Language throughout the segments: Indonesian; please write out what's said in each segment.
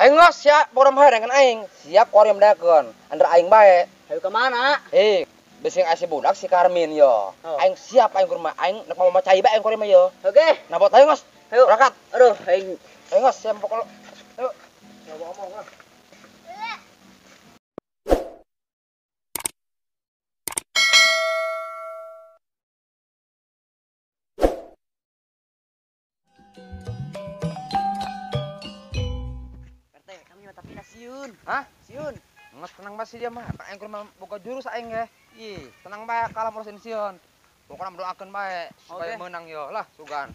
Aing ngos siap porom hareng kan aing. Siap korim dagon. Andra aing bae. Ayo ke mana? Besi asi budak si Karmin yo. Oh. Aing siap aing ke rumah aing nek mau macai bae aing korim yo. Oke. Nabot aing ngos. Ayo. Berangkat. Aduh, aing. Aing ngos siap pokok. Ayo. Ngomong lah. RT, kami mata pindah siun. Hah? Siun. Ngos tenang masih dia mah. Aing ke rumah boga jurus aing ge. Ih, tenang bae kalah murusin sion. Pokoknya mendoakan bae supaya menang yo. Lah, sugan.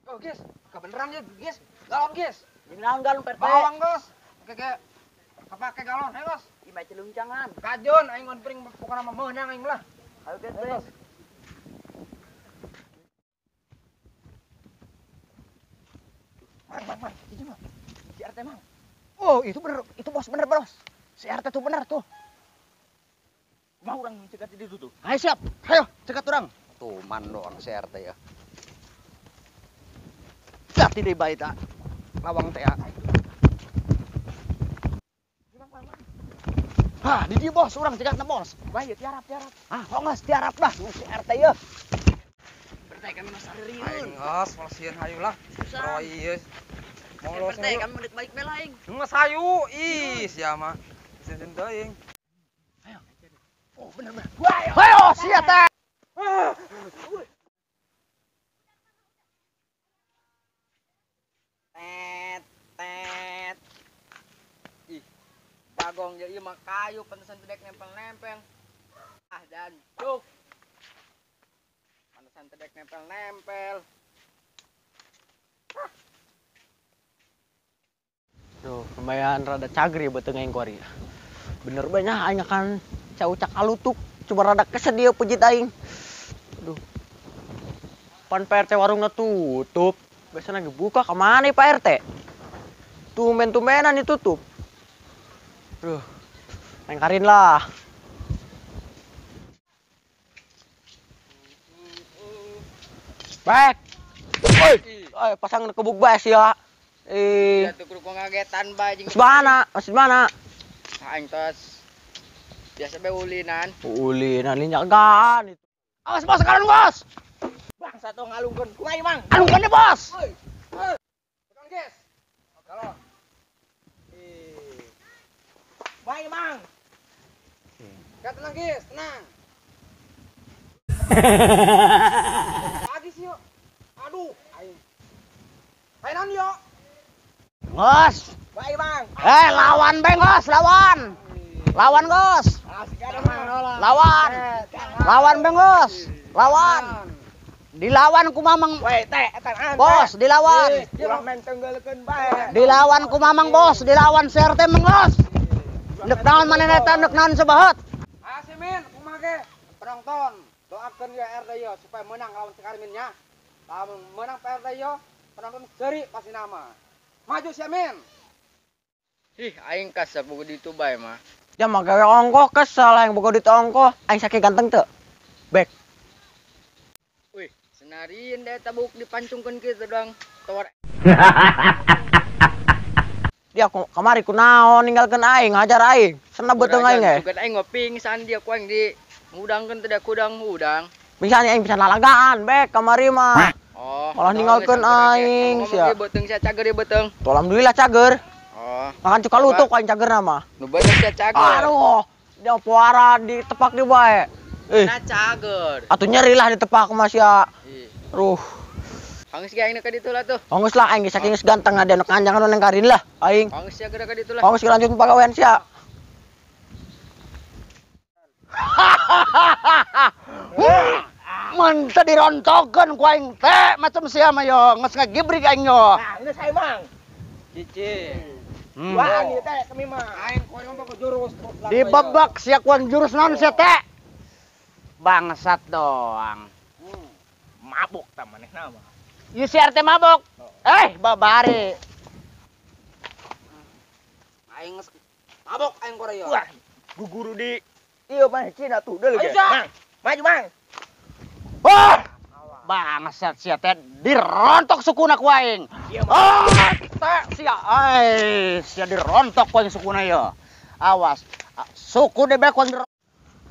Oh, guys. Kebeneran ya, guys. Galon, guys. Jangan galon RT. Bawang, Bos. Oke. Kepake galon, ayo, Bos. Ibai celuncangan. Kajon, aing ngon pring pokoknya mah menang aing lah. Ayo Ayo, RT. Bos. Mang. Ini mah. Si RT, Mang. Oh, itu bener. Itu Bos, bener, Bos. Si RT tuh bener tuh. Mau orang cegat di situ tuh. Ayo siap. Ayo, cekat orang. Tuh, man doang si RT ya. Jati deh bayi tak. Lawang teh. Hah, di dia bos, orang cegatna bos. Baik, tiarap. Ah, kok nggak tiarap dah, si RT ya. RT kami masa Aing riun. ngas, malasian hayu lah. Susah. Oh iya. Mau lo RT kami menit baik belaing. ngas hayu. Ih, siapa? Sen teuing. Ayo. Oh, bener. Ayo, siap teh. Tet. Ih, bagong jadi mah kayu pantesan tedek nempel-nempel. Ah, dan cuk. Pantesan tedek nempel-nempel. Tuh, lumayan rada cagri buat tengah kori. Bener banyak aing akan caucak alutuk, coba rada kesedia pejit aing. Aduh. Pan PRT warungnya tutup. Biasanya lagi buka kemana Pak RT? Tumben-tumbenan ditutup. Aduh. Lengkarin lah. Baik. Oi, pasang kebuk bas ya. Ya tuh kudu ngagetan bajing. Masih mana? Aing tos. Biasa be ulinan. Ulinan linjakan itu. Awas bos, sekarang bos. Bang satu ngalungkeun. Kumaha Mang? Alungkeun deh bos. Tekan, guys. Galon. Baik Mang. Gak tenang, guys, tenang. Lagi sih, yuk. Aduh, aing. Ayo non, yuk. Bos. Baik Mang. Lawan bengos, lawan. Lawan bos. Lawan. Lawan bengos. Lawan. Dilawan ku mamang. Weh teh eta Bos, dilawan. Ulah men tenggelkeun bae. Dilawan ku mamang bos, dilawan CRT mengos. Nek naon manehna eta nek naon sabahat. Asimin, kumaha ge? Penonton, doakeun ya RT yo supaya menang lawan si Karminnya. Lamun menang PRT yo, penonton seri pasti nama. Maju si Amin. Ih, aing kasar buku ditu bae mah. Ya mah gawe ongkoh kesel yang boga duit ongkoh. Aing sakit ganteng teu? Bek. Wih, senarieun da tabuk dipancungkeun kitu dong. Tawar. Dia kamari kunaon ninggalkeun aing, ngajar aing. Senep beuteung aing ge. Sugan aing ngoping san dia ku aing di ngudangkeun teh da kudang ngudang. Misalnya aing bisa lalagaan, bek kamari mah. Oh, Malah ninggalkeun aing sia. Sia beuteung sia cager dia beuteung. Tuh, alhamdulillah cager. Oh, Makan cuka lutuk aing cagerna mah. nu bener sia cager. Aduh, dia puara ditepak di bae. Na cager. Atuh nyeri lah ditepak mah sia. Ih, Aduh, hangis ge aing ka ditu lah tuh. ongos lah aing saking geus ganteng ada anu kanjang anu nengkarin lah aing. Hangis sia geura ka ditu lah. Ongos lanjut pagawean sia. Mun teu dirontokeun ku aing teh macam sia mah yo geus ngagibrig aing yo. Nah, geus aing Mang. Cici. Hmm. Wah, ieu teh kami mah. Aing koe ngomong ke jurus. Dibebak sia kuan jurus naon sia teh? Bangsat doang. Mabuk ta manehna mah. Ieu si RT mabok. Babari. Aing geus mabok aing koe yo. Wah, guguru di ieu mah Cina tuh deuleu ge. Ayo, Mang, maju Mang. Wah! Bangsat sia teh dirontok sukuna ku aing. Ieu mah. sia ai sia dirontok ko yang sukuna ya. Awas. Suku de bekon.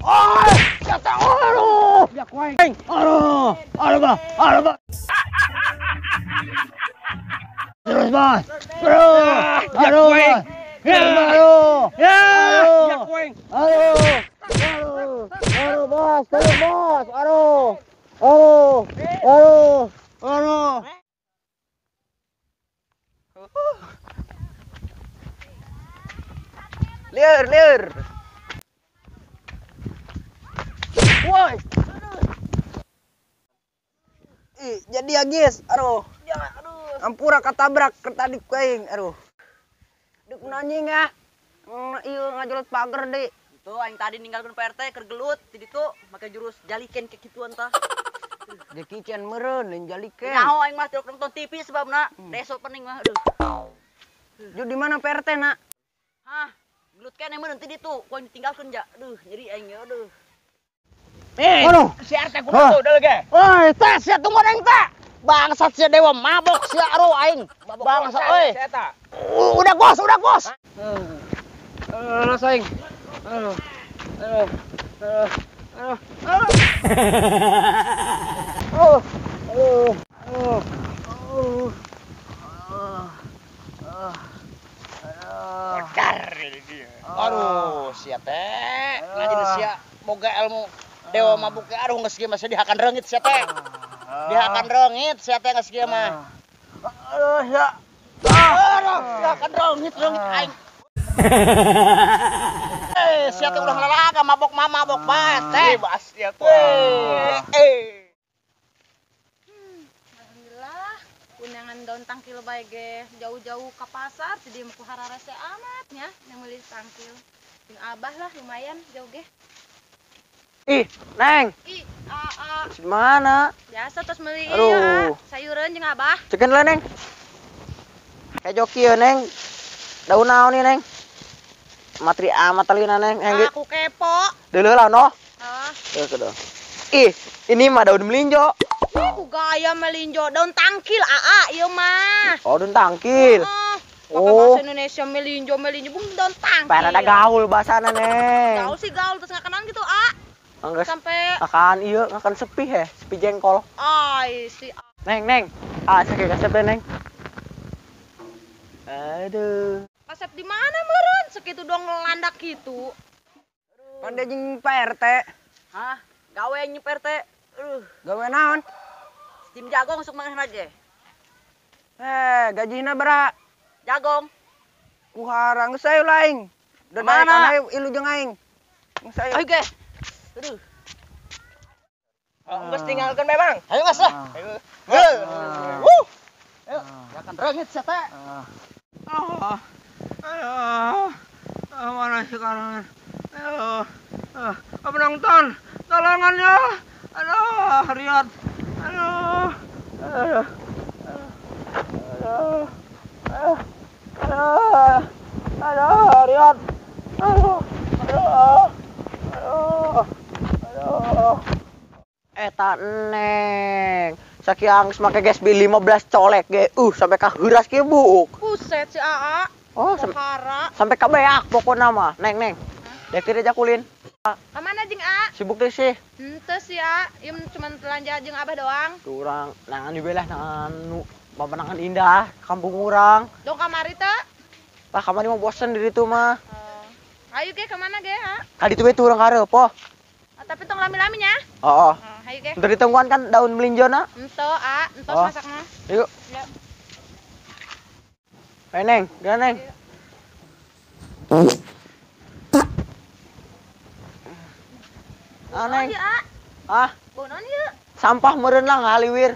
Oi, kata aduh. Ya kuing. Aduh. Aduh, Bang. Terus, Bos. Aduh. Bos. Aduh. Ya kuing. Aduh, Bos. Tolong, Bos. Aduh. Liur. Woi. Jadi ya guys, aduh. Ampura katabrak ke tadi kuing, aduh. Duk nanya nggak? Iya ngajolot pagar deh. Tuh aing tadi ninggalkeun PRT keur gelut di ditu make jurus jaliken kayak gituan tah. Di kitchen meureun jalikeun. Nyaho aing mah teu nonton TV sebabna deso pening mah aduh. Ju di mana PRT nak? Hah, gelut kene meureun ti ditu, kuing ditinggalkeun ja. Aduh, nyeri aing ya aduh. Aduh, si RT kumaha udah lagi. Oi, teh sia tunggu aing teh. Bangsat sia dewa mabok sia aduh aing. Bangsat euy. Udah gos. Saing. Aduh, sia teh. Ngajin sia boga ilmu dewa mabuk ge aduh geus kieu mah sia dihakan reungit sia teh. Dihakan reungit sia teh geus kieu mah. Aduh, ya. Aduh, dihakan reungit aing. Sia teh ulah lalaga mabok bae teh. Bebas ya tuh. Alhamdulillah, undangan daun tangkil bae ge jauh-jauh ke pasar jadi mau hararese amatnya yang beli tangkil. Jeung abah lah lumayan jauh ge. Ih, Neng, Ih, di mana? biasa terus meuli Aduh. sayuran jeung abah. Cekeun lah, Neng. Kayak joki ya, Neng. Daun naon nih, Neng? Matri amat talina, Neng. Aku kepo. Deuleu lah, no. Ah, Deuleu. Ih, ini mah daun melinjo. aku gaya melinjo daun tangkil ieu mah. Oh, daun tangkil. Pakai bahasa Indonesia melinjo bung daun tangkil. Pengen ada gaul bahasana, Neng. Gaul sih gaul terus ngakanan gitu Enggak sampai akan iya, akan sepi he, sepi jengkol. ai si Neng. Sakit kasep deh, Neng. Aduh. Kasep di mana meureun segitu dong landak gitu. Kan dia jeung Pak RT. Hah, gawe nyi PRT. Gawe naon? Tim jagong sok maneh ge. Gajina bera. Jagong. Kuharang saya laing. Mana? Dadai ilu jeung aing. Saya. Ayo ge. Aduh. Geus tinggalkeun memang. Ayo geus lah. Ayo. Dihakan reungit sia teh. Mana sekarang? Penonton, tolongannya. Aduh, Riyad. Riyad. Eta Neng. Sakiang make gas bil 15 colek ge. Sampai kaheuras kieu buk. Buset si Oh, sampai kabeak pokoknya mah. Neng. Dek teu jakulin. Kemana jeung Sibuk teh sih. Henteu sih ieu cuma belanja jeung abah doang. Urang nangan dibelah nangan nu pamanangan indah kampung urang. Dong kamari teh. Lah kamari mah bosen di ditu mah. Ayo ge kemana ge Ka ditu we teu urang kareup poh. tapi tong lami-lami nya. Oh. Ayo ge. Untuk ditungguan kan daun melinjona. Henteu entos Oh. masakna. Yuk. Ya. Ayo Neng, gak Neng. Neng. Ah, Bonon ieu. sampah meureun lah ngaliwir.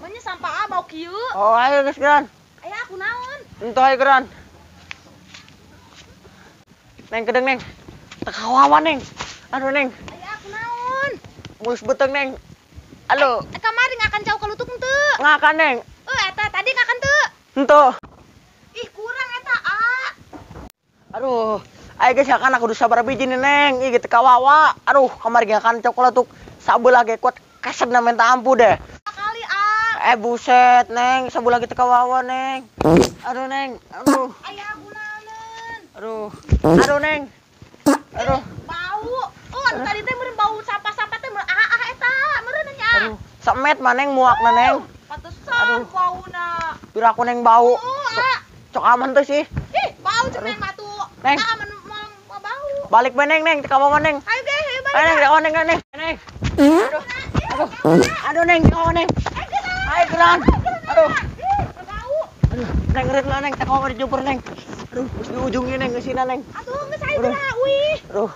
Mun nya sampah bau kieu. Oh, ayo geus geran. Aya aku naon? Entuh ayo geran. Neng kedeng Neng. Teu kawawan Neng. Aduh Neng, Aya aku naon? mulus beteng Neng. Aduh, Kamari ngakan jauh ka lutuk henteu. ngakan Neng. Eta tadi ngakan teu. Entuh. Ih kurang eta Aduh, ayo geus akan aku sabar biji nih Neng. Ih gitu kawawa. Aduh, kamari ngakan coklat tuh sabelah ge kuat kasep na minta ampun deh. Kali Buset, Neng. Sabu lagi teka wawa, Neng. Aduh, Neng. Aduh. Aya gunaneun. Aduh. Aduh, Neng. Aduh. Bau. Oh, anu tadi teh meureun bau sampah-sampah teh meureun eta, meureun nya. Aduh. Samet mah, Neng, muakna, Neng. Pantesan bauna. Biar aku, Neng, bau. Oh, Cok aman tuh sih. ih, bau cenah matu. Neng. Aman mau bau. Balik be, Neng. Teka wawa, Neng. Ayo ge, ayo Ayo, balik. Neng. Teka Neng, Neng. Neng. Aduh. Aduh, Neng. Teka wawa, Neng. Ayo, kenalan. Aduh. Bau. Aduh. Neng, ngeureut lah, Neng. Teka wawa di jumper, Neng. Aduh. Geus di ujungnya, Neng. Geus sina, Neng. Atuh geus ayo geura, wih. Aduh.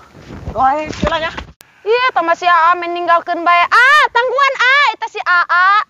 Doain, silanya. Iya, tah masih Aa meninggalkeun bae. Tangguhan eta si Aa.